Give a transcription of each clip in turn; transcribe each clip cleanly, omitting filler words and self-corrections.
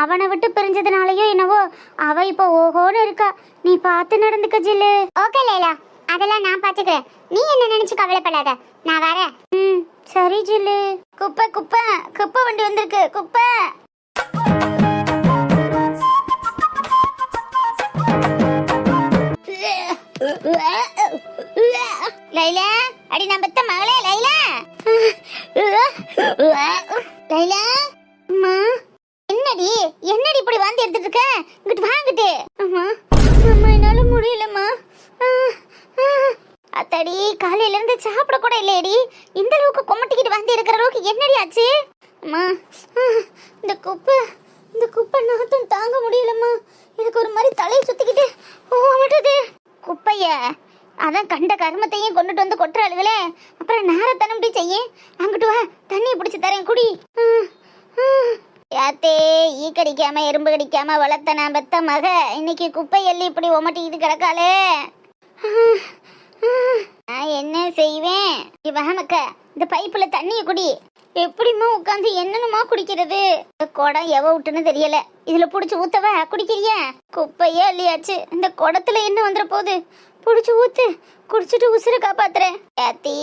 அவனை விட்டு பிரிஞ்சதுனாலயோ என்னவோ அவ இப்ப ஓஹோன்னு இருக்கா. நீ பார்த்து நடந்துக்க ஜில்லு. ஓகே லைலா, அதெல்லாம் நான் பாத்துக்கிறேன். நீ என்ன நினைச்சு கவலைப்படாத, நான் வரேன். சரி ஜில்லு. குப்பை குப்பை குப்பை வண்டி வந்திருக்கு. குப்பை லைலா, அடி நம்பத்த மகளே லைலா. லைலா அம்மா, என்னடி என்னடி இப்படி வந்து எடுத்துட்டு இருக்க? இங்கிட்டு வாங்கிட்டு. அம்மா அம்மா என்னால முடியலம்மா. அத்தடி காலையில இருந்து சாப்பிட கூட இல்லையடி, இந்த அளவுக்கு கொமட்டிக்கிட்டு வந்து இருக்கிற அளவுக்கு என்னடி ஆச்சு? அம்மா இந்த குப்பை நாத்தம் தாங்க முடியலம்மா. எனக்கு ஒரு மாதிரி தலையை சுத்திக்கிட்டு ஓமட்டுது. குப்பைய அதான் கண்ட கர்மத்தையும் கொண்டுட்டு வந்து கொட்டுறாளுகளே, அப்புறம் நேரத்தனம் இப்படி செய்ய. அங்கிட்டு வா, தண்ணி பிடிச்சி தரேன் குடி. யாத்தே, ஈ கடிக்காம எறும்பு கடிக்காம வளர்த்த நான் பெத்த மக இன்னைக்கு குப்பை எள்ளி இப்படி ஒமட்டிக்கிட்டு கிடக்காளே. நான் என்ன செய்வேன்? வாமக்க, இந்த பைப்புல தண்ணிய குடி. எப்படிமா உட்காந்து என்னன்னுமா குடிக்கிறது? குடம் எவ விட்டுன்னு தெரியல, இதுல புடிச்சு ஊத்தவ குடிக்கிறியா? குப்பையே அள்ளியாச்சு, இந்த குடத்துல என்ன வந்துட போகுது? புடிச்சு ஊத்து, குடிச்சிட்டு உசுரை காப்பாத்துறேன். யாத்தி,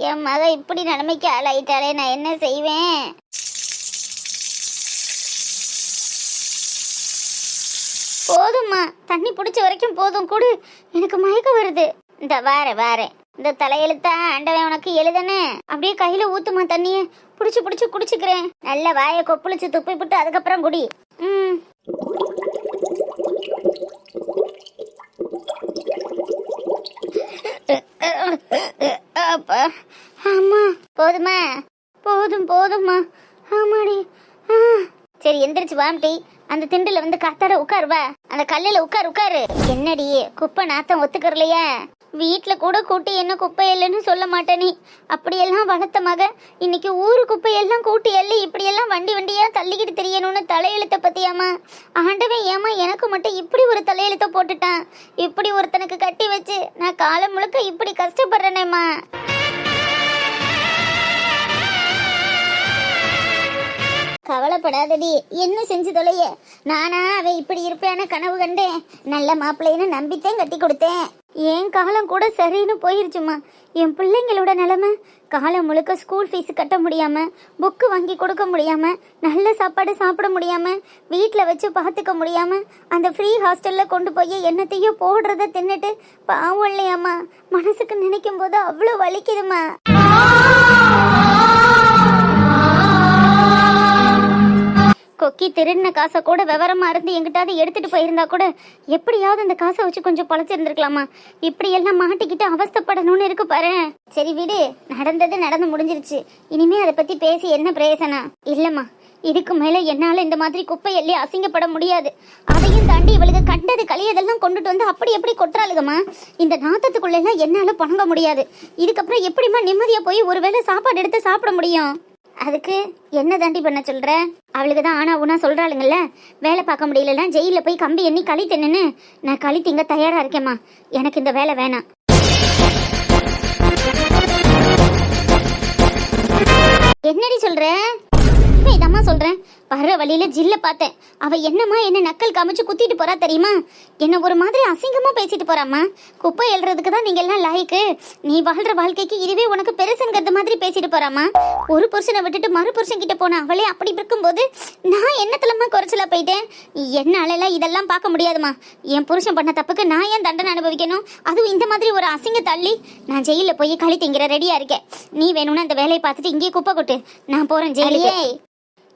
என் மக இப்படி நிலைமைக்கு ஆளாயிட்டாலே நான் என்ன செய்வேன்? போதும்மா, தண்ணி பிடிச்ச வரைக்கும் போதும், கொடு. எனக்கு மயக்கம் வருது. இந்த வாரேன். இந்த தலையெழுத்தா ஆண்டவன் உனக்கு எழுதனே. அப்படியே கையில ஊத்துமா தண்ணிய. புடிச்சு குடிச்சுக்கிறேன். நல்ல வாயை கொப்புளிச்சு துப்பி போட்டு அதுக்கப்புறம் குடி. அம்மா போதுமா? போதும்மா. ஆமாடி. சரி, எந்திரிச்சு வாம்டி. அந்த திண்டுல வந்து காத்தாட உட்காருவா, அந்த கல்லுல உட்காரு. என்னடி குப்பை நாத்தம் ஒத்துக்கறலையா? வீட்டுல கூட கூட்டி என்ன குப்பை இல்லைன்னு சொல்ல மாட்டேனி. அப்படியெல்லாம் வளர்த்த மக இன்னைக்கு ஊரு குப்பையெல்லாம் கூட்டி எள்ளி இப்படியெல்லாம் வண்டியா தள்ளிக்கிட்டு தெரியணும்னு தலையெழுத்த பத்தியாமா? ஆண்டவன் ஏமா எனக்கு மட்டும் இப்படி ஒரு தலையெழுத்த போட்டுட்டான்? இப்படி ஒருத்தனுக்கு கட்டி வச்சு நான் காலம் முழுக்க இப்படி கஷ்டப்படுறேனேம்மா. கவலைப்படாதடி, என்ன செஞ்சு தொலைய. நானா அவன் இப்படி இருப்பேன்னு கனவு கண்டேன். நல்ல மாப்பிள்ளைன்னு நம்பித்தேன் கட்டி கொடுத்தேன். என் காலம் கூட சரின்னு போயிருச்சுமா. என் பிள்ளைங்களோட நிலைமை, காலம் முழுக்க ஸ்கூல் ஃபீஸ் கட்ட முடியாம, புக்கு வாங்கி கொடுக்க முடியாம, நல்ல சாப்பாடு சாப்பிட முடியாம, வீட்டில் வச்சு பார்த்துக்க முடியாம, அந்த ஃப்ரீ ஹாஸ்டல்ல கொண்டு போய் என்னத்தையோ போடுறத தின்னுட்டு பாவம் இல்லையாம்மா. மனசுக்கு நினைக்கும் போது அவ்வளோ வலிக்குதுமா. கொக்கி திருடின காசை கூட விவரமா இருந்து எங்கிட்டாவது எடுத்துட்டு போயிருந்தா கூட எப்படியாவது அந்த காசை வச்சு கொஞ்சம் பொழைச்சிருந்துருக்கலாமா. இப்படி எல்லாம் மாட்டிக்கிட்டு அவஸ்தப்படணும்னு இருக்கு பாரு. சரி விடு, நடந்தது நடந்து முடிஞ்சிருச்சு. இனிமே அதை பத்தி பேசி என்ன பிரயோசனம்? இல்லம்மா, இதுக்கு மேல என்னால இந்த மாதிரி குப்பை எள்ளி அசிங்கப்பட முடியாது. அதையும் தாண்டி இவளுக்கு கண்டது களியதெல்லாம் கொண்டுட்டு வந்து அப்படி எப்படி கொட்டுறாளுகம்மா. இந்த நாத்தத்துக்குள்ள எல்லாம் என்னால புணங்க முடியாது. இதுக்கப்புறம் எப்படிமா நிம்மதியா போய் ஒருவேளை சாப்பாடு எடுத்து சாப்பிட முடியும்? அதுக்கு என்ன தாண்டி பண்ண சொல்ற? அவளுக்கு தான் ஆனா உனா சொல்றாளுங்கல்ல, வேலை பார்க்க முடியலன்னா ஜெயில போய் கம்பி எண்ணி களி தின்னு. நான் களி திங்க தயாரா இருக்கேம்மா. எனக்கு இந்த வேலை வேணாம். என்னடி சொல்ற? இதம்மா சொல்றேன். வர்ற வழியில ஜில்ல பார்த்தேன். அவ என்னம்மா என்ன நக்கல் காமிச்சு குத்திட்டு போறா தெரியுமா? என்ன ஒரு மாதிரி அசிங்கமா பேசிட்டு போறாம்மா. குப்பை எழுறதுக்கு தான் நீங்க எல்லாம் லாய்க்கு, நீ வாழ்ற வாழ்க்கைக்கு இதுவே உனக்கு பெருசுங்கிறது மாதிரி பேசிட்டு போறாம்மா. ஒரு புருஷனை விட்டுட்டு மறு புருஷன் கிட்ட போன அவளே அப்படி இருக்கும்போது நான் என்னத்துலமா குறைச்சலா போயிட்டேன்? என்னால இதெல்லாம் பார்க்க முடியாதுமா. என் புருஷன் பண்ண தப்புக்கு நான் ஏன் தண்டனை அனுபவிக்கணும்? அதுவும் இந்த மாதிரி ஒரு அசிங்க தள்ளி. நான் ஜெயில போய் களி திங்கிற ரெடியா இருக்கேன். நீ வேணும்னா அந்த வேலையை பார்த்துட்டு இங்கேயே குப்பை கொட்டு. நான் போறேன் ஜெயிலுக்கு.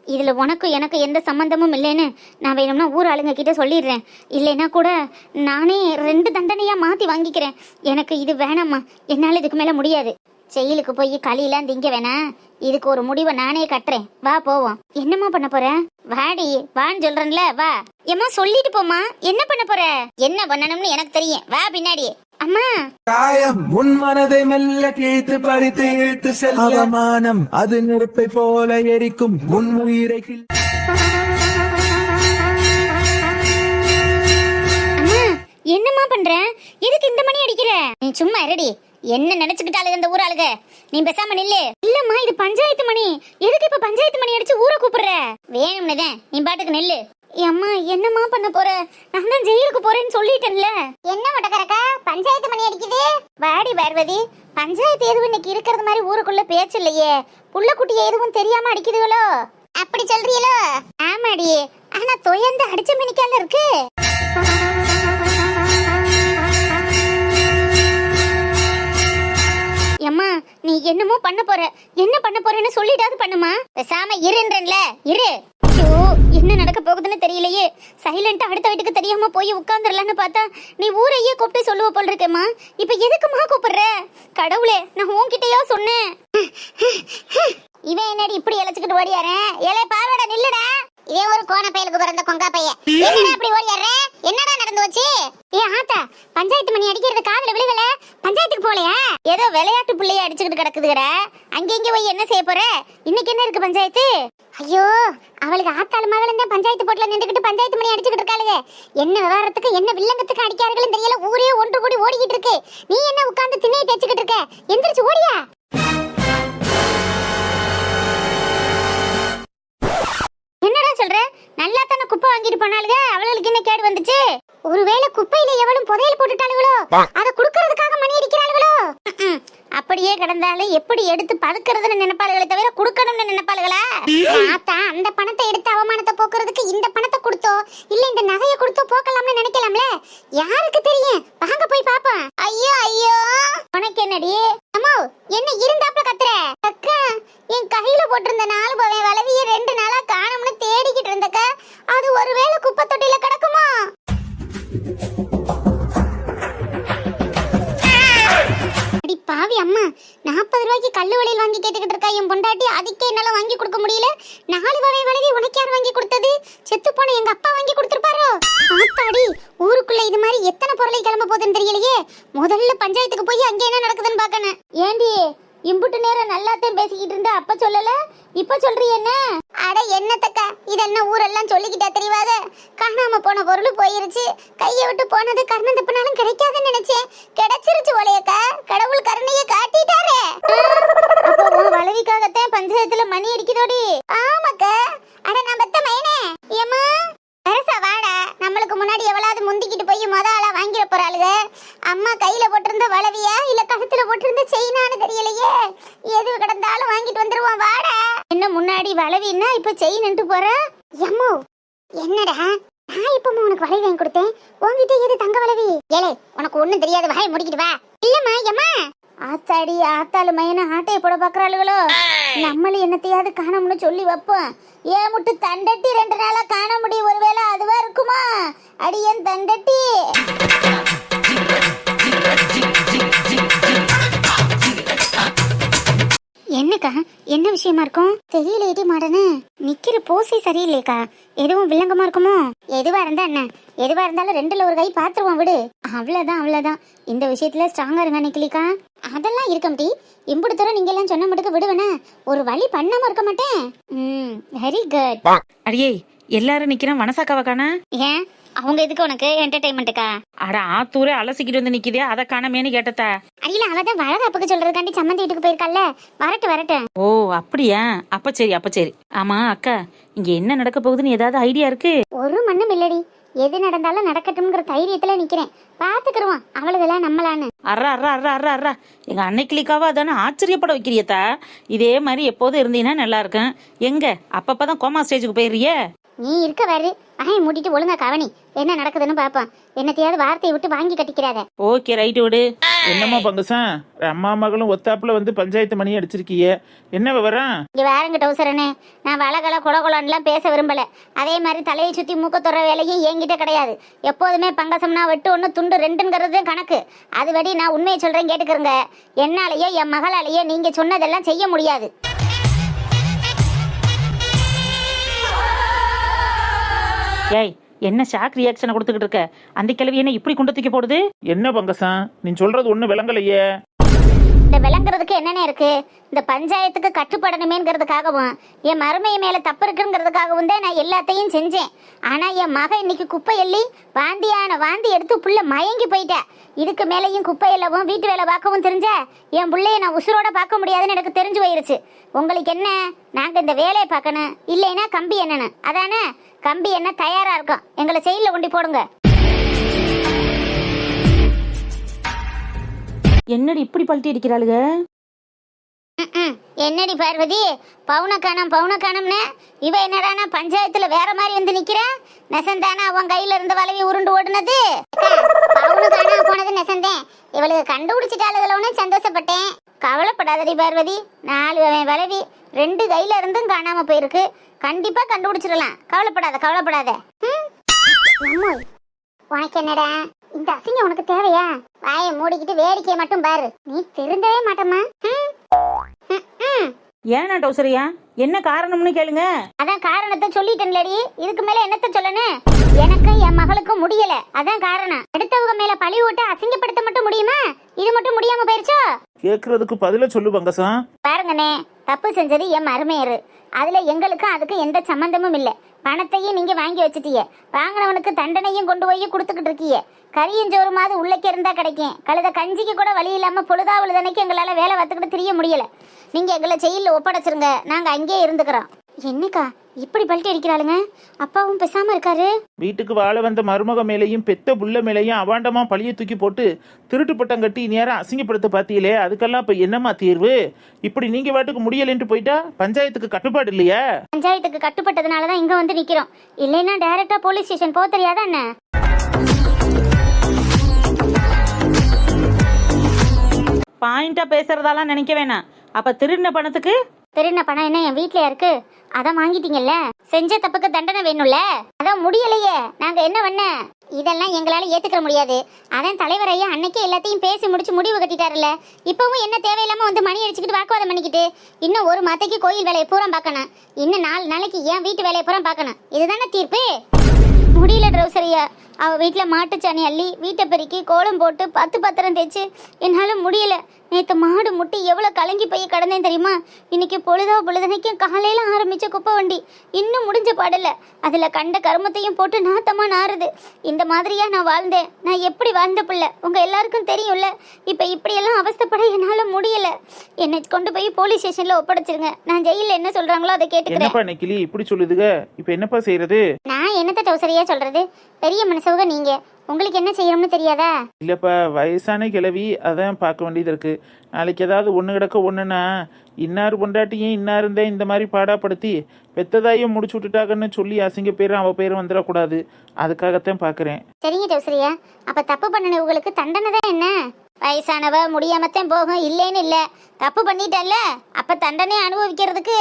இதுல உனக்கும் எனக்கு எந்த சம்பந்தமும் இல்லைன்னு நான் வேணும்னா ஊர் ஆளுங்க கிட்ட சொல்லிடுறேன். இல்லைன்னா கூட நானே 2 தண்டனையா மாத்தி வாங்கிக்கிறேன். எனக்கு இது வேணாம்மா, என்னால இதுக்கு மேல முடியாது. ஜெயிலுக்கு போய் களியெல்லாம் திங்க வேணாம். இதுக்கு ஒரு முடிவை நானே கட்டுறேன். வா போவோம். என்னம்மா பண்ண போற? வாடி, வான்னு சொல்றேன்ல, வா. ஏம்மா சொல்லிட்டு போமா. என்ன பண்ண போற? என்ன பண்ணணும்னு எனக்கு தெரியும். வா பின்னாடி. அம்மா, காயம் உன் மனதை மெல்ல கிழித்து பறித்து இழுத்து செல்ல, அவமானம் அது நெருப்பை போல எரிக்கும் உன் உயிரை. அம்மா என்னம்மா பண்ற? எதுக்கு இந்த மணி அடிக்கிற? நீ சும்மா இருடி. என்ன நினைச்சுக்கிட்டாளுங்க இந்த ஊராளுக? நீ பேசாம நில்லு. இல்லம்மா, இது பஞ்சாயத்து மணி. எதுக்கு இப்ப பஞ்சாயத்து மணி அடிச்சு ஊரை கூப்பிடுற? வேணும்னுதான், நீ பாட்டுக்கு நில்லு. அம்மா என்னம்மா பண்ண போற? நான் தான் ஜெயிலுக்கு போறேன்னு சொல்லிட்டேன்ல. என்ன ஒட்டக்கறக்கா பஞ்சாயத்து மணி அடிக்குது? வாடி பார்வதி, பஞ்சாயத்து எதுவும் இன்னைக்கு இருக்கிறது மாதிரி ஊருக்குள்ள பேச்சு இல்லையே. புள்ளக்குட்டி எதுவும் தெரியாம அடிக்குதுகளோ? அப்படி சொல்றீங்களோ? ஆமாடி, ஆனா தொயந்து அடிச்ச மினிக்கால இருக்கு. அம்மா நீ என்னமோ பண்ண போற, என்ன பண்ண போறேன்னு சொல்லிட்டாது பண்ணுமா. பேசாம இருன்றேன்ல, இரு. ஐயோ என்ன நடக்க போகுதுன்னு தெரியலையே. சைலண்டா அடுத்த வீட்டுக்கு தெரியாம போய் உட்கார்ந்துடலான்னு பார்த்தா நீ ஊரையே கூப்பிட்டு சொல்லுவ போல் இருக்கேம்மா. இப்ப எதுக்குமா கூப்பிடுற? கடவுளே, நான் உன்கிட்டயா சொன்னேன். இவன் என்னடி இப்படி இழைச்சுக்கிட்டு ஓடியாரேன்? ஏலே பாவடா நில்லுடா. இதே ஒரு கோண பயலுக்கு பிறந்த கொங்கா பைய. என்னடா அப்படி ஓடியாரே? என்னடா நடந்து வச்சு? ஏ ஆத்தா, பஞ்சாயத்து மணி அடிக்கிறது காதுல விழுகல. பஞ்சாயத்துக்கு போலையா? ஏதோ விளையாட்டு பிள்ளைய அடிச்சுக்கிட்டு கிடக்குதுடா. அங்க இங்க போய் என்ன செய்ய போற? இன்னைக்கு என்ன இருக்கு பஞ்சாயத்து? ஐயோ, அவளுக்கு ஆத்தாளு மகளும் தான் பஞ்சாயத்து போட்டுல நின்றுக்கிட்டு பஞ்சாயத்து மணி அடிச்சுக்கிட்டு இருக்காளுங்க. என்ன விவகாரத்துக்கு என்ன வில்லங்கத்துக்கு அடிக்கார்களும் தெரியல. ஊரே ஒன்று கூடி ஓடிக்கிட்டு இருக்கு. நீ என்ன உட்கார்ந்து திண்ணையை பேச்சுக்கிட்டு இருக்க? எந்திரிச்சு ஓடியா. என்னடா சொல்ற? நல்லா தானே குப்பை வாங்கிட்டு போனாலுங்க, அவளுக்கு என்ன கேடு வந்துச்சு? ஒருவேளை குப்பையில எவளும் புதையல் போட்டுட்டாளுகளோ? அதை குடுக்கறதுக்காக மணி அடிக்கிறாளுகளோ? அப்படியே கிடந்தாலும் எப்படி எடுத்து பதுக்கிறதுன்னு நினைப்பாளுகளே தவிர குடுக்கணும்னு நினைப்பாளுகளா? ஆத்தா, அந்த பணத்தை எடுத்து அவமானத்தை போக்குறதுக்கு இந்த பணத்தை கொடுத்தோ இல்ல இந்த நகையை கொடுத்தோ போக்கலாம்னு நினைக்கலாம்ல. யாருக்கு தெரியும்? வாங்க போய் பாப்போம். ஐயோ ஐயோ, உனக்கு என்னடி? அம்மா என்ன இருந்தாப்ல கத்துற? அக்கா, என் கையில போட்டிருந்த 4 பவை வளவிய 2 நாளா காணும்னு தேடிக்கிட்டு இருந்தக்கா. அது ஒருவேளை குப்பை தொட்டில கிடக்குமா? அடி பாவி அம்மா, 40 ரூபாய்க்கு கல்லு வளையல் வாங்கி கேட்டுக்கிட்டு இருக்கா என் பொண்டாட்டி. அதுக்கே என்னால வாங்கி கொடுக்க முடியல. 4 பவை வளவி உனக்கு யார் வாங்கி கொடுத்தது? செத்து போன எங்க அப்பா வாங்கி கொடுத்திருப்பாரோ? ஆத்தாடி, ஊருக்குள்ள இது மாதிரி எத்தனை பொருளை கிளம்ப போகுதுன்னு தெரியலையே. முதல்ல பஞ்சாயத்துக்கு போய் அங்க என்ன நடக்குதுன்னு பாக்கணும். ஏண்டி இம்புட்டு நேரம் நல்லாத்தான் பேசிக்கிட்டு இருந்தா, அப்ப சொல்லல இப்ப சொல்றீ என்ன? அட என்னத்தக்கா, இது என்ன ஊரெல்லாம் சொல்லிக்கிட்டா தெரியாத? காணாம போன பொருள் போயிருச்சு. கையை விட்டு போனது கர்ணம் தப்புனாலும் கிடைக்காதுன்னு நினைச்சேன். கிடைச்சிருச்சு போலையக்கா. கடவுள் கருணையை காட்டிட்டாரே. அப்போ உன் வளவிக்காகத்தான் பஞ்சாயத்துல மணி அடிக்குதோடி? ஆமாக்கா. அட நான் பெத்த மைனே. ஏம்மா அரசா வாடா. நம்மளுக்கு முன்னாடி எவ்வளவு முந்திக்கிட்டு போய் ஆளா வாங்கிட போறாளுங்க. அம்மா கையில போட்டிருந்த வளவியா இல்ல கழுத்துல போட்டிருந்த செயினான்னு தெரியலையே. எது கிடந்தாலும் வாங்கிட்டு வந்துருவோம் வாடா. என்ன முன்னாடி வளவின்னா இப்ப செயின்ட்டு போற? எம்மோ என்னடா, நான் இப்ப உனக்கு வளவி வாங்கி கொடுத்தேன். உன்கிட்ட எது தங்க வளவி? ஏலே, உனக்கு ஒண்ணும் தெரியாது, வாயை முடிக்கிட்டு வா. இல்லம்மா எம்மா. ஆத்தாடி, ஆத்தாளு மையனை ஆட்டையை போட பாக்குறாளுகளோ? நம்மளும் என்னத்தையாவது காணோம்னு சொல்லி வைப்போம். ஏன் முட்டு தண்டட்டி 2 நாளா காண முடியும். ஒருவேளை அதுவா இருக்குமா? அடியன் தண்டட்டி. என்னக்கா, என்ன விஷயமா இருக்கும்? தெரியல மாடனு. நிக்கிற போசி சரியில்லைக்கா. எதுவும் வில்லங்கமா இருக்குமோ? எதுவா இருந்தா என்ன? எதுவா இருந்தாலும் 2ல ஒரு கை பாத்துருவோம் விடு. அவ்வளவுதான் அவ்வளவுதான். இந்த விஷயத்துல ஸ்ட்ராங்கா இருங்க நிக்கலிக்கா. அதெல்லாம் இருக்க முடி. இம்புடு தூரம் நீங்க எல்லாம் சொன்ன மட்டுக்கு விடுவேனே. ஒரு வழி பண்ணாம இருக்க மாட்டேன். Very good. அடியே, எல்லாரும் நிக்கிறேன், வனசாக்காவை காண? ஏன் அவங்க எதுக்கு உனக்கு என்டர்டைன்மெண்ட்டுக்கா? அட ஆத்தூரே அலசிக்கிட்டு வந்து நிக்குதே, அதை காணமேனு கேட்டத. அடியில அவதான் வளகாப்புக்கு சொல்றதுக்காண்டி சம்மந்தி வீட்டுக்கு போயிருக்கால. வரட்டு. ஓ அப்படியா? அப்ப சரி அப்ப சரி. ஆமா அக்கா, இங்க என்ன நடக்க போகுதுன்னு ஏதாவது ஐடியா இருக்கு? ஒரு மண்ணும் இல்லடி. எது நடந்தாலும் நடக்கட்டும்ங்கிற தைரியத்துல நிக்கிறேன். பாத்துக்கிருவோம் அவளுகெல்லாம் நம்மளான்னு. அர்ரா அர்ரா அர்ரா அர்ரா அர்ரா. எங்க அன்னைக்கிளிக்காவா அதானே ஆச்சரியப்பட வைக்கிறியத்தா. இதே மாதிரி எப்போதும் இருந்தீங்கன்னா நல்லா இருக்கும். எங்க அப்பப்பதான் கோமா ஸ்டேஜுக்கு போயிடுறிய? நீ இருக்க வேறு. வாயை மூடிட்டு ஒழுங்கா கவனி, என்ன நடக்குதுன்னு பாப்போம். என்னத்தையாவது வார்த்தையை விட்டு வாங்கி கட்டிக்கிறாத. ஓகே ரைட்டு விடு. என்னம்மா பங்குசன், அம்மா மகளும் ஒத்தாப்புல வந்து பஞ்சாயத்து மணி அடிச்சிருக்கீங்க, என்ன விவரம்? இங்க வேறங்க டவுசரனே, நான் வளகல கொலகொலன்னுலாம் பேச விரும்பல. அதே மாதிரி தலையை சுத்தி மூக்க தொற வேலையும் என்கிட்ட கிடையாது. எப்போதுமே பங்கசம்னா வெட்டு 1 துண்டு 2ங்கிறது கணக்கு. அதுபடி நான் உண்மையை சொல்றேன், கேட்டுக்கிறங்க. என்னாலேயோ என் மகளாலேயோ நீங்க சொன்னதெல்லாம் செய்ய முடியாது. ஏய், என்ன ஷாக் ரியாக்ஷனை கொடுத்துக்கிட்டு இருக்க? அந்த கிழவி என்ன இப்படி குண்டத்துக்கு போடுது? என்ன பங்கசன், நீ சொல்றது ஒண்ணு விளங்கலையே. இந்த இதுல விளங்குறதுக்கு என்னென்ன இருக்கு? இந்த பஞ்சாயத்துக்கு கட்டுப்படணுமேங்கிறதுக்காகவும் என் மருமைய மேல தப்பு இருக்குங்கிறதுக்காகவும் தான் நான் எல்லாத்தையும் செஞ்சேன். ஆனா என் மகன் இன்னைக்கு குப்பை எள்ளி வாந்தி எடுத்து புள்ள மயங்கி போயிட்டா. இதுக்கு மேலேயும் குப்பை எல்லவும் வீட்டு வேலை பார்க்கவும் தெரிஞ்ச என் பிள்ளைய நான் உசுரோட பார்க்க முடியாதுன்னு எனக்கு தெரிஞ்சு போயிருச்சு. உங்களுக்கு என்ன, நாங்க இந்த வேலையை பார்க்கணும், இல்லைன்னா கம்பி என்னன்னு அதானே? கம்பி என்ன தயாரா இருக்கும், எங்களை செயலில் கொண்டு போடுங்க. என்னடி இப்படி பல்ட்டி அடிக்கிறாளுக? என்னடி பார்வதி, பவுனக்கானம்னு இவ என்னடானா பஞ்சாயத்துல வேற மாதிரி வந்து நிக்கிற? நெசந்தானா அவன் கையில இருந்த வளவி உருண்டு ஓடுனது? பவுனக்கானா போனது நெசந்தேன். இவளுக்கு கண்டுபிடிச்சிட்டாளுகளோன்னு சந்தோஷப்பட்டேன். கவலைப்படாதடி பார்வதி, 4 வளவி 2 கையில இருந்தும் காணாம போயிருக்கு. கண்டிப்பா கண்டுபிடிச்சிடலாம், கவலைப்படாத. உனக்கு என்னடா இந்த அசிங்கம் உனக்கு தேவையா? வாயை மூடிக்கிட்டு வேடிக்கையை மட்டும் பாரு, நீ திருந்தவே மாட்டமா? ஏன்னா டவுசரியா, என்ன காரணம்னு கேளுங்க. அதான் காரணத்தை சொல்லிட்டேன்லடி, இதுக்கு மேல என்னத்த சொல்லணும்? எனக்கும் என் மகளுக்கும் முடியல, அதான் காரணம். அடுத்தவங்க மேல பழி ஓட்ட அசிங்கப்படுத்த மட்டும் முடியுமா? இது மட்டும் முடியாம போயிருச்சோ? கேக்குறதுக்கு பதில சொல்லு பங்கசம். பாருங்கண்ணே, தப்பு செஞ்சது என் மருமையரு. அதுல எங்களுக்கும் அதுக்கு எந்த சம்பந்தமும் இல்ல. பணத்தையும் நீங்க வாங்கி வச்சுட்டீங்க, வாங்கினவனுக்கு தண்டனையும் கொண்டு போய் கொடுத்துக்கிட்டு இருக்கீங்க. கரியும் சோறுமாவது உள்ளக்க இருந்தா கிடைக்கும், கழுத கஞ்சிக்கு கூட வழி இல்லாம பொழுதாவளுதனைக்கு எங்களால வேலை பார்த்துக்கிட்டு தெரிய முடியல. நீங்க எங்களை செயலில் ஒப்படைச்சிருங்க, நாங்க அங்கேயே இருந்துக்கிறோம். என்னக்கா இப்படி பல்ட்டி அடிக்கிறாளுங்க? அப்பாவும் பேசாம இருக்காரு. வீட்டுக்கு வாழ வந்த மருமக மேலையும் பெத்த புள்ள மேலையும் அவாண்டமா பழிய தூக்கி போட்டு திருட்டு பட்டம் கட்டி நேரம் அசிங்கப்படுத்த பாத்தீங்களே, அதுக்கெல்லாம் இப்ப என்னமா தீர்வு? இப்படி நீங்க வாட்டுக்கு முடியலன்ட்டு போயிட்டா பஞ்சாயத்துக்கு கட்டுப்பாடு இல்லையா? பஞ்சாயத்துக்கு கட்டுப்பட்டதுனாலதான் இங்க வந்து நிக்கிறோம், இல்லைன்னா டைரக்டா போலீஸ் ஸ்டேஷன் போக தெரியாதா என்ன? பாயிண்டா பேசுறதாலாம் நினைக்க வேணாம். அப்ப திருடின பணத்துக்கு? திருடின பணம் என்ன என் வீட்லயா இருக்கு? அதான் வாங்கிட்டீங்கல்ல, செஞ்ச தப்புக்கு தண்டனை வேணும்ல. அதான் முடியலையே, நாங்க என்ன பண்ண? இதெல்லாம் எங்களால ஏத்துக்க முடியாது. அதான் தலைவர் ஐயா அன்னைக்கே எல்லாத்தையும் பேசி முடிச்சு முடிவு கட்டிட்டாருல்ல. இப்பவும் என்ன தேவையில்லாம வந்து மணி அடிச்சுக்கிட்டு வாக்குவாதம் பண்ணிக்கிட்டு, இன்னும் 1 மாசத்துக்கு கோயில் வேலையை பூரா பார்க்கணும், இன்னும் 4 நாளைக்கு ஏன் வீட்டு வேலையை பூரா பார்க்கணும். இதுதானே தீர்ப்பு? முடியல ட்ரௌசரியா, அவ வீட்டுல மாட்டுச்சாணி அள்ளி வீட்டை பெருக்கி கோலம் போட்டு 10 பத்திரம் தேய்ச்சி என்னால முடியல. நேற்று மாடு முட்டி எவ்வளோ கலங்கி போய் கிடந்தேன் தெரியுமா? இன்னைக்கு பொழுதனைக்கும் காலையில ஆரம்பிச்ச குப்பை வண்டி இன்னும் முடிஞ்ச பாடல. அதுல கண்ட கருமத்தையும் போட்டு நாத்தமா நாறுது. இந்த மாதிரியா நான் வாழ்ந்தேன்? நான் எப்படி வாழ்ந்த பிள்ளை உங்க எல்லாருக்கும் தெரியும்ல. இப்ப இப்படியெல்லாம் அவஸ்தைப்பட என்னால முடியல. என்னை கொண்டு போய் போலீஸ் ஸ்டேஷன்ல ஒப்படைச்சிருங்க. நான் ஜெயில என்ன சொல்றாங்களோ அதை கேட்டுக்கிறேன். கிளி இப்படி சொல்லுதுங்க, இப்ப என்னப்பா செய்யறது? நான் என்னத்த டவுசரியா சொல்றது? பெரிய மனுஷவுக நீங்க, உங்களுக்கு என்ன செய்யணும்னு தெரியாதா? இல்லப்பா, வயசான கிழவி, அதான் பார்க்க வேண்டியது இருக்கு. நாளைக்கு ஏதாவது ஒன்று கிடக்க ஒன்றுனா இன்னார் பொண்டாட்டியும் இன்னாருந்தேன் இந்த மாதிரி பாடாப்படுத்தி பெத்ததாயும் முடிச்சு விட்டுட்டாங்கன்னு சொல்லி அசிங்க பேரும் அவ பேரும் வந்துடக்கூடாது. அதுக்காகத்தான் பார்க்குறேன். சரிங்க டவுசரியா, அப்ப தப்பு பண்ணன உங்களுக்கு தண்டனை தான் என்ன? வயசானவ முடியாமத்தான் போகும், இல்லேன்னு இல்ல. தப்பு பண்ணிட்டல்ல, அப்ப தண்டனை அனுபவிக்கிறதுக்கு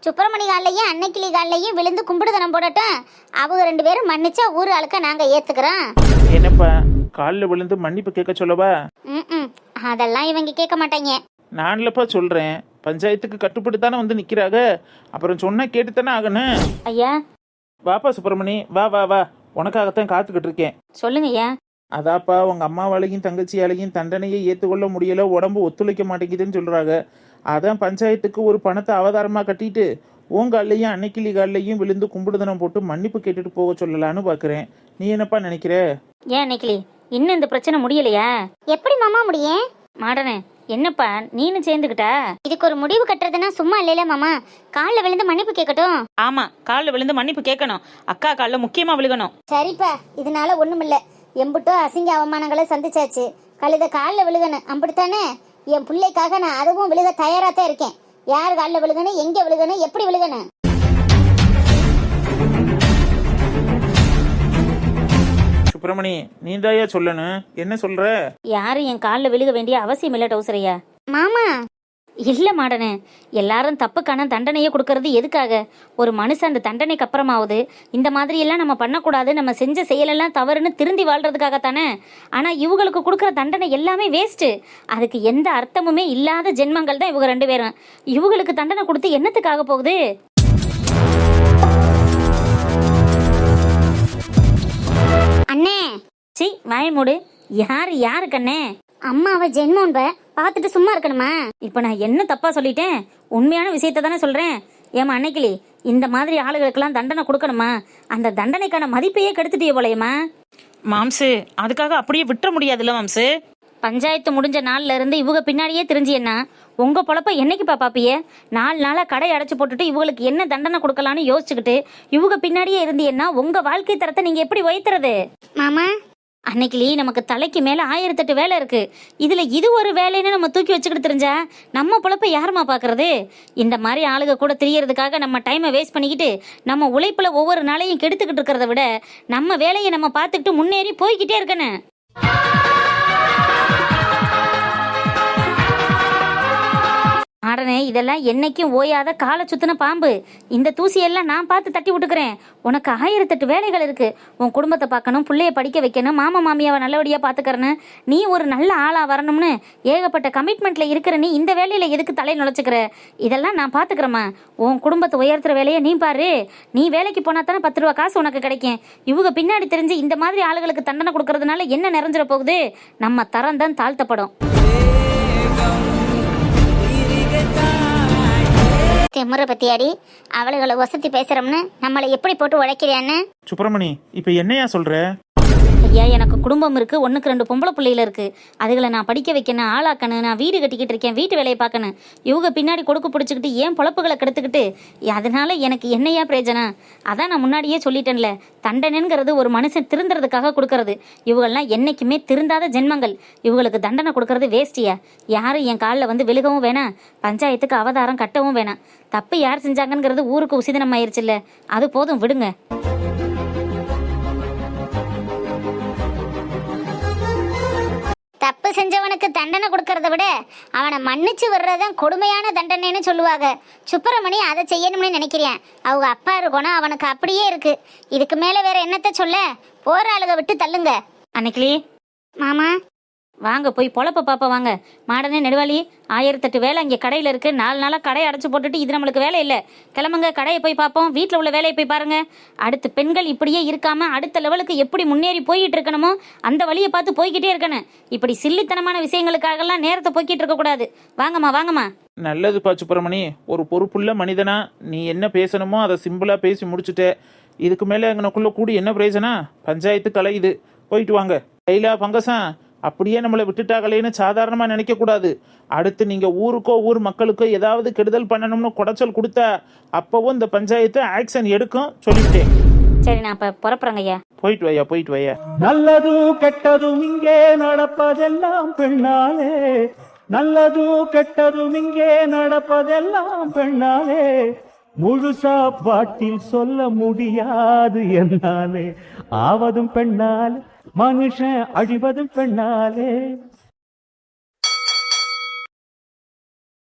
சுப்பிரமணி காலையும் அன்னைக்கிளி காலையும் விழுந்து கும்பிடுதனம் போடட்டும். அவங்க 2 பேரும் மன்னிச்சா ஊர் ஆளுக்க நாங்க ஏத்துக்கிறோம். என்னப்பா காலில் விழுந்து மன்னிப்பு கேட்க சொல்லவா? அதெல்லாம் இவங்க கேட்க மாட்டாங்க. நான்லப்பா சொல்றேன், பஞ்சாயத்துக்கு கட்டுப்பட்டு வந்து நிக்கிறாங்க, அப்புறம் சொன்னா கேட்டுத்தானே ஆகணும். ஐயா வாப்பா சுப்பிரமணி, வா வா வா, உனக்காகத்தான் காத்துக்கிட்டு இருக்கேன். சொல்லுங்க ஐயா. அதாப்பா உங்க அம்மாவாலையும் தங்கச்சியாலையும் தண்டனையை ஏற்றுக்கொள்ள முடியல, உடம்பு ஒத்துழைக்க மாட்டேங்குதுன்னு சொல்றாங்க. அதான் பஞ்சாயத்துக்கு ஒரு பணத்தை அவதாரமா கட்டிட்டு உங்காலையும் அன்னைக்கிளி காலையும் விழுந்து கும்பிடுதனம் போட்டு மன்னிப்பு கேட்டுட்டு போக சொல்லலான்னு பாக்குறேன். நீ என்னப்பா நினைக்கிற? ஏன் அன்னைக்கிளி, இன்னும் இந்த பிரச்சனை முடியலையா? எப்படி மாமா முடியும்? மாடனே என்னப்பா நீனு சேர்ந்துக்கிட்டா? இதுக்கு ஒரு முடிவு கட்டுறதுன்னா சும்மா இல்லைல மாமா. காலில் விழுந்து மன்னிப்பு கேட்கட்டும். ஆமா, காலில் விழுந்து மன்னிப்பு கேட்கணும். அக்கா காலில் முக்கியமா விழுகணும். சரிப்பா, இதனால ஒண்ணுமில்ல. எம்புட்டோ அசிங்க அவமானங்களை சந்திச்சாச்சு, கழுத காலில் விழுகணும் அப்படித்தானே? என் பிள்ளைக்காக நான் அதுவும் விழுக தயாராத்தான் இருக்கேன். யார் காலில் விழுகணும், எங்க விழுகணும், எப்படி விழுகணும்? சுப்பிரமணி, நீதாயா சொல்லணும். என்ன சொல்ற? யாரும் என் காலில் விழுக வேண்டிய அவசியம் இல்லை டவுசரையா. மாமா இல்ல மாடனே, எல்லாரும் தப்புக்கான தண்டனையை கொடுக்கறது எதுக்காக? ஒரு மனுஷன் அந்த தண்டனைக்கு அப்புறமாவது இந்த மாதிரி எல்லாம் நம்ம பண்ணக்கூடாது, நம்ம செஞ்ச செயலெல்லாம் தவறுன்னு திருந்தி வாழ்றதுக்காகத்தானே. ஆனா இவங்களுக்கு கொடுக்குற தண்டனை எல்லாமே வேஸ்ட். அதுக்கு எந்த அர்த்தமுமே இல்லாத ஜென்மங்கள் தான் இவங்க 2 பேரும். இவங்களுக்கு தண்டனை கொடுத்து என்னத்துக்காக போகுது? அண்ணே சி வாய மூடு. யாரு கண்ணே? அம்மாவை ஜென்மோன்ப பார்த்துட்டு சும்மா இருக்கணுமா? இப்போ நான் என்ன தப்பா சொல்லிட்டேன்? உண்மையான விஷயத்த தானே சொல்றேன். ஏமா அன்னைக்கிளி, இந்த மாதிரி ஆளுகளுக்கெல்லாம் தண்டனை கொடுக்கணுமா? அந்த தண்டனைக்கான மதிப்பையே கெடுத்துட்டிய போலையம்மா. மாம்சு அதுக்காக அப்படியே விட்டுற முடியாதுல்ல மாம்சு. பஞ்சாயத்து முடிஞ்ச நாள்ல இருந்து இவங்க பின்னாடியே தெரிஞ்சியன்னா உங்க பொழப்ப என்னைக்குப்பா பாப்பிய? 4 நாளா கடை அடைச்சு போட்டுட்டு இவங்களுக்கு என்ன தண்டனை கொடுக்கலான்னு யோசிச்சுக்கிட்டு இவங்க பின்னாடியே இருந்தீங்கன்னா உங்க வாழ்க்கை தரத்தை நீங்க எப்படி உயர்த்துறது? மாமா அன்னைக்கிளி, நமக்கு தலைக்கு மேல 1008 வேலை இருக்கு. இதுல இது ஒரு வேலைன்னு நம்ம தூக்கி வச்சுக்கிட்டு தெரிஞ்சா நம்ம பொழப்ப யாருமா பாக்குறது? இந்த மாதிரி ஆளுக கூட தெரியறதுக்காக நம்ம டைமை வேஸ்ட் பண்ணிக்கிட்டு நம்ம உழைப்புல ஒவ்வொரு நாளையும் கெடுத்துக்கிட்டு இருக்கிறத விட நம்ம வேலையை நம்ம பார்த்துக்கிட்டு முன்னேறி போய்கிட்டே இருக்கணும். ஆடனே, இதெல்லாம் என்னைக்கும் ஓயாத காலை சுத்தின பாம்பு. இந்த தூசியெல்லாம் நான் பார்த்து தட்டி விட்டுக்கிறேன். உனக்கு 1008 வேலைகள் இருக்கு. உன் குடும்பத்தை பார்க்கணும், பிள்ளைய படிக்க வைக்கணும், மாமா மாமியாவை நல்லபடியா பாத்துக்கிறேன்னு, நீ ஒரு நல்ல ஆளா வரணும்னு ஏகப்பட்ட கமிட்மெண்ட்ல இருக்கிற நீ இந்த வேலையில எதுக்கு தலை நுழைச்சுக்கிற? இதெல்லாம் நான் பாத்துக்கிறேம்மா. உன் குடும்பத்தை உயர்த்துற வேலையை நீ பாரு. நீ வேலைக்கு போனா தானே 10 ரூபா காசு உனக்கு கிடைக்கும். இவங்க பின்னாடி தெரிஞ்சு இந்த மாதிரி ஆளுகளுக்கு தண்டனை கொடுக்கறதுனால என்ன நிறைஞ்சிட போகுது? நம்ம தரம் தான் தாழ்த்தப்படும். திமுறை பத்தியாடி அவளுகளை வசதி பேசுறோம்னு நம்மளை எப்படி போட்டு உழைக்கிறியான்னு. சுப்பிரமணி, இப்போ என்னையா சொல்ற? ஐயா, எனக்கு குடும்பம் இருக்கு, 1க்கு 2 பொம்பளை பிள்ளைகள் இருக்கு. அதுகளை நான் படிக்க வைக்கணும், ஆளாக்கணும், நான் வீடு கட்டிக்கிட்டு இருக்கேன், வீட்டு வேலையை பார்க்கணும். இவங்க பின்னாடி கொடுக்க பிடிச்சிக்கிட்டு ஏன் பொழப்புகளை கெடுத்துக்கிட்டு அதனால எனக்கு என்னையா பிரயோஜனம்? அதான் நான் முன்னாடியே சொல்லிட்டேன்ல, தண்டனைங்கிறது ஒரு மனுஷன் திருந்துறதுக்காக கொடுக்கறது. இவங்கெல்லாம் என்னைக்குமே திருந்தாத ஜென்மங்கள். இவங்களுக்கு தண்டனை கொடுக்கறது வேஸ்டியா? யாரும் என் காலில் வந்து விழுகவும் வேணாம், பஞ்சாயத்துக்கு அவதாரம் கட்டவும் வேணாம். தப்பு யார் செஞ்சாங்கங்கிறது ஊருக்கு உசிதனம் ஆயிருச்சுல்ல, அது போதும், விடுங்க. தப்பு செஞ்சவனுக்கு தண்டனை கொடுக்கறத விட அவனை மன்னிச்சு விடுறதுதான் கொடுமையான தண்டனைன்னு சொல்லுவாங்க. சுப்பிரமணி அதை செய்யணும்னு நினைக்கிறேன். அவங்க அப்பா இருக்கணும், அவனுக்கு அப்படியே இருக்கு. இதுக்கு மேல வேற என்னத்த சொல்ல? போற ஆளுக விட்டு தள்ளுங்க. அன்னைக்கிளி, மாமா வாங்க போய் பொழப்ப பாப்பா வாங்க. மாடனே, நெடுவாளி, 1008 வேலை இங்கே கடையில் இருக்கு. 4 நாளாக கடையை அடைச்சு போட்டுட்டு இது நம்மளுக்கு வேலை இல்லை. கிளம்புங்க, கடையை போய் பார்ப்போம். வீட்டில் உள்ள வேலையை போய் பாருங்க. அடுத்து பெண்கள் இப்படியே இருக்காம அடுத்த லெவலுக்கு எப்படி முன்னேறி போயிட்டு இருக்கணுமோ அந்த வழியை பார்த்து போய்கிட்டே இருக்கணும். இப்படி சில்லித்தனமான விஷயங்களுக்காகலாம் நேரத்தை போய்கிட்டு இருக்கக்கூடாது. வாங்கம்மா வாங்கம்மா. நல்லதுப்பா சுப்பிரமணி. ஒரு பொறுப்புள்ள மனிதனா நீ என்ன பேசணுமோ அதை சிம்பிளா பேசி முடிச்சுட்ட. இதுக்கு மேலே எங்கனக்குள்ள கூடி என்ன பிரயோஜனம்? பஞ்சாயத்து கலையுது. போயிட்டு வாங்க. கைலா பங்கசா, அப்படியே நம்மளை விட்டுட்டாங்களேன்னு சாதாரணமாக நினைக்கக்கூடாது. அடுத்து நீங்கள் ஊருக்கோ ஊர் மக்களுக்கோ ஏதாவது கெடுதல் பண்ணணும்னு குடைச்சல் கொடுத்தா அப்போவும் இந்த பஞ்சாயத்து ஆக்ஷன் எடுக்கும் சொல்லிவிட்டேன். சரி, நான் இப்போ புறப்புறேங்க ஐயா. போயிட்டு வையா, போயிட்டு வையா. நல்லதும் கெட்டதும் இங்கே நடப்பதெல்லாம் பெண்ணாலே, நல்லதும் கெட்டதும் இங்கே நடப்பதெல்லாம் பெண்ணாலே, முழுசா பாட்டில் சொல்ல முடியாது என்னாலே, ஆவதும் பெண்ணாலே மனுஷன் அழிவதும் பெண்ணாலே.